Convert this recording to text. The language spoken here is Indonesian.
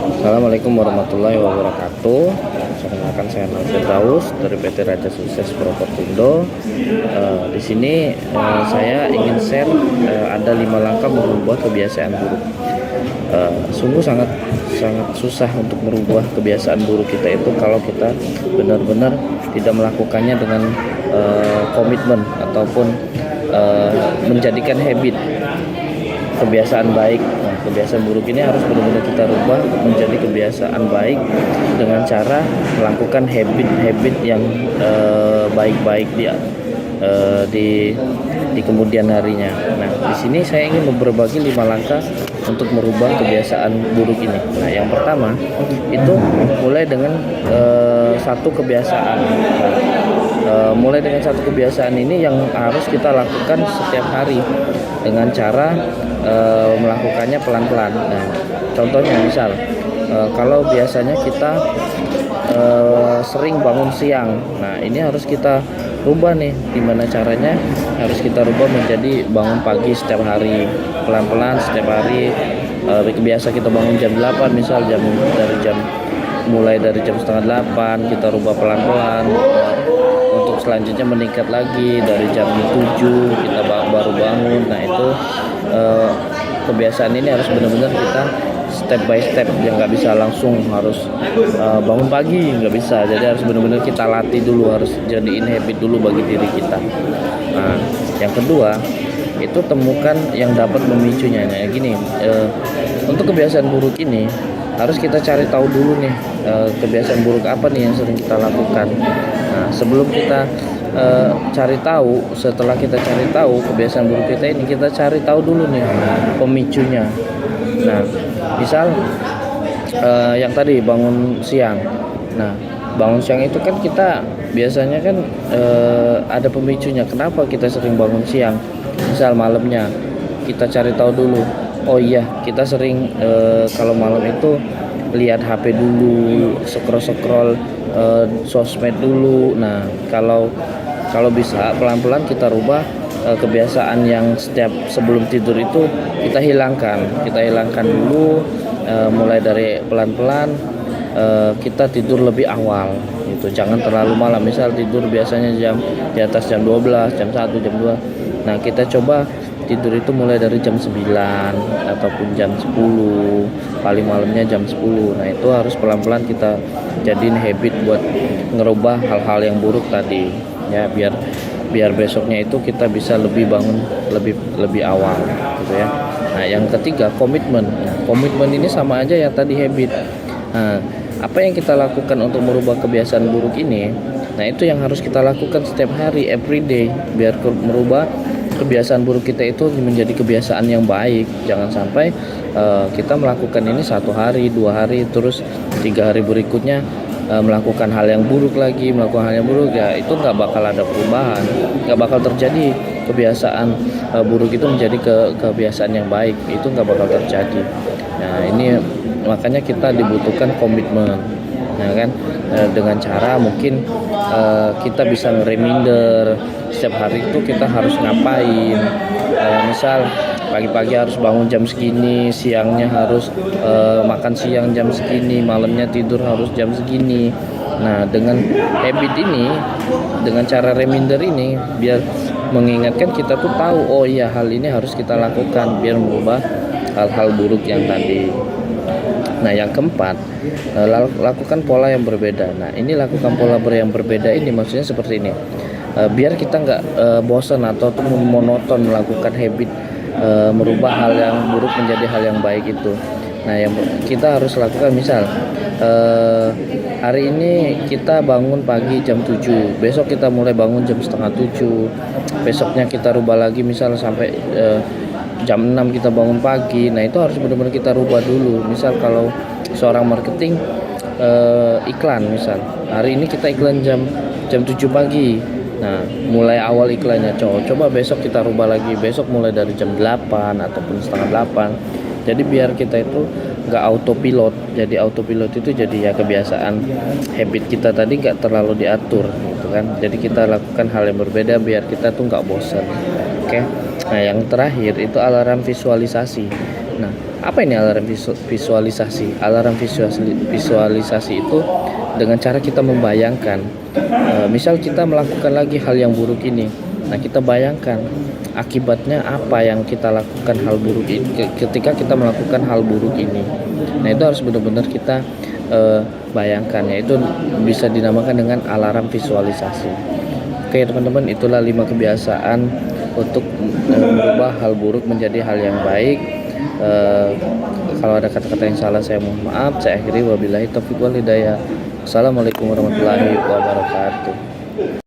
Assalamualaikum warahmatullahi wabarakatuh. Perkenalkan, saya Nasir Daus dari PT Raja Sukses Propertindo. Di sini saya ingin share ada 5 langkah merubah kebiasaan buruk. Sungguh sangat susah untuk merubah kebiasaan buruk kita itu kalau kita benar-benar tidak melakukannya dengan komitmen ataupun menjadikan habit kebiasaan baik. Nah, kebiasaan buruk ini harus benar-benar kita rubah menjadi kebiasaan baik dengan cara melakukan habit-habit yang baik-baik di kemudian harinya. Nah, di sini saya ingin berbagi 5 langkah untuk merubah kebiasaan buruk ini. Nah, yang pertama itu mulai dengan satu kebiasaan. Mulai dengan satu kebiasaan ini yang harus kita lakukan setiap hari dengan cara melakukannya pelan-pelan. Nah, contohnya misal kalau biasanya kita sering bangun siang, nah ini harus kita rubah nih. Gimana caranya? Harus kita rubah menjadi bangun pagi setiap hari, pelan-pelan setiap hari. Biasa kita bangun jam 8, misal mulai dari jam setengah 8 kita rubah pelan-pelan. Untuk selanjutnya meningkat lagi dari jam 7 kita baru bangun. Nah, itu kebiasaan ini harus benar-benar kita step by step, yang nggak bisa langsung harus bangun pagi, nggak bisa. Jadi harus benar-benar kita latih dulu, harus jadiin habit dulu bagi diri kita. Nah, yang kedua itu temukan yang dapat memicunya. Nah, gini, untuk kebiasaan buruk ini harus kita cari tahu dulu nih, kebiasaan buruk apa nih yang sering kita lakukan. Nah, sebelum kita cari tahu, setelah kita cari tahu kebiasaan buruk kita ini, kita cari tahu dulu nih pemicunya. Nah, misal yang tadi bangun siang. Nah, bangun siang itu kan kita biasanya kan ada pemicunya. Kenapa kita sering bangun siang? Misal malamnya, kita cari tahu dulu. Oh iya, kita sering kalau malam itu lihat HP dulu, scroll sosmed dulu. Nah, kalau bisa pelan-pelan kita rubah kebiasaan yang setiap sebelum tidur itu kita hilangkan dulu. Mulai dari pelan-pelan kita tidur lebih awal gitu. Jangan terlalu malam. Misal tidur biasanya di atas jam 12, jam 1, jam 2. Nah, kita coba tidur itu mulai dari jam 9 ataupun jam 10, paling malamnya jam 10. Nah, itu harus pelan-pelan kita jadiin habit buat ngerubah hal-hal yang buruk tadi ya, biar besoknya itu kita bisa lebih bangun lebih awal gitu ya. Nah, yang ketiga komitmen. Nah, komitmen ini sama aja ya tadi habit. Nah, apa yang kita lakukan untuk merubah kebiasaan buruk ini? Nah, itu yang harus kita lakukan setiap hari, everyday, biar merubah kebiasaan buruk kita itu menjadi kebiasaan yang baik. Jangan sampai kita melakukan ini 1 hari, 2 hari, terus 3 hari berikutnya melakukan hal yang buruk lagi, ya itu nggak bakal ada perubahan, nggak bakal terjadi kebiasaan buruk itu menjadi kebiasaan yang baik, itu nggak bakal terjadi. Nah, ini makanya kita dibutuhkan komitmen, ya kan? Dengan cara mungkin kita bisa nge-reminder setiap hari itu kita harus ngapain. Misal pagi-pagi harus bangun jam segini, siangnya harus makan siang jam segini, malamnya tidur harus jam segini. Nah, dengan habit ini, dengan cara reminder ini, biar mengingatkan kita tuh tahu, oh iya hal ini harus kita lakukan biar merubah hal-hal buruk yang tadi. Nah, yang keempat, lakukan pola yang berbeda. Nah, ini lakukan pola yang berbeda ini maksudnya seperti ini. Biar kita nggak bosan atau monoton melakukan habit merubah hal yang buruk menjadi hal yang baik itu. Nah, yang kita harus lakukan, misal hari ini kita bangun pagi jam 7, besok kita mulai bangun jam setengah 7, besoknya kita rubah lagi misal sampai jam 6 kita bangun pagi. Nah, itu harus benar-benar kita rubah dulu. Misal kalau seorang marketing iklan, misal hari ini kita iklan jam 7 pagi. Nah, mulai awal iklannya coba besok kita rubah lagi, besok mulai dari jam 8 ataupun setengah 8. Jadi biar kita itu nggak autopilot. Jadi autopilot itu jadi ya kebiasaan habit kita tadi nggak terlalu diatur gitu kan. Jadi kita lakukan hal yang berbeda biar kita tuh nggak bosan. Oke. Nah, yang terakhir itu alarm visualisasi. Nah, Apa ini alarm visualisasi? Alarm visualisasi itu dengan cara kita membayangkan, misal kita melakukan lagi hal yang buruk ini, nah kita bayangkan akibatnya apa yang kita lakukan hal buruk ini ketika kita melakukan hal buruk ini. Nah itu harus benar-benar kita bayangkan, yaitu bisa dinamakan dengan alarm visualisasi. Oke teman-teman, itulah 5 kebiasaan untuk merubah hal buruk menjadi hal yang baik. Kalau ada kata-kata yang salah saya mohon maaf. Saya akhiri, wabillahi taufiq wal hidayah. Assalamualaikum warahmatullahi wabarakatuh.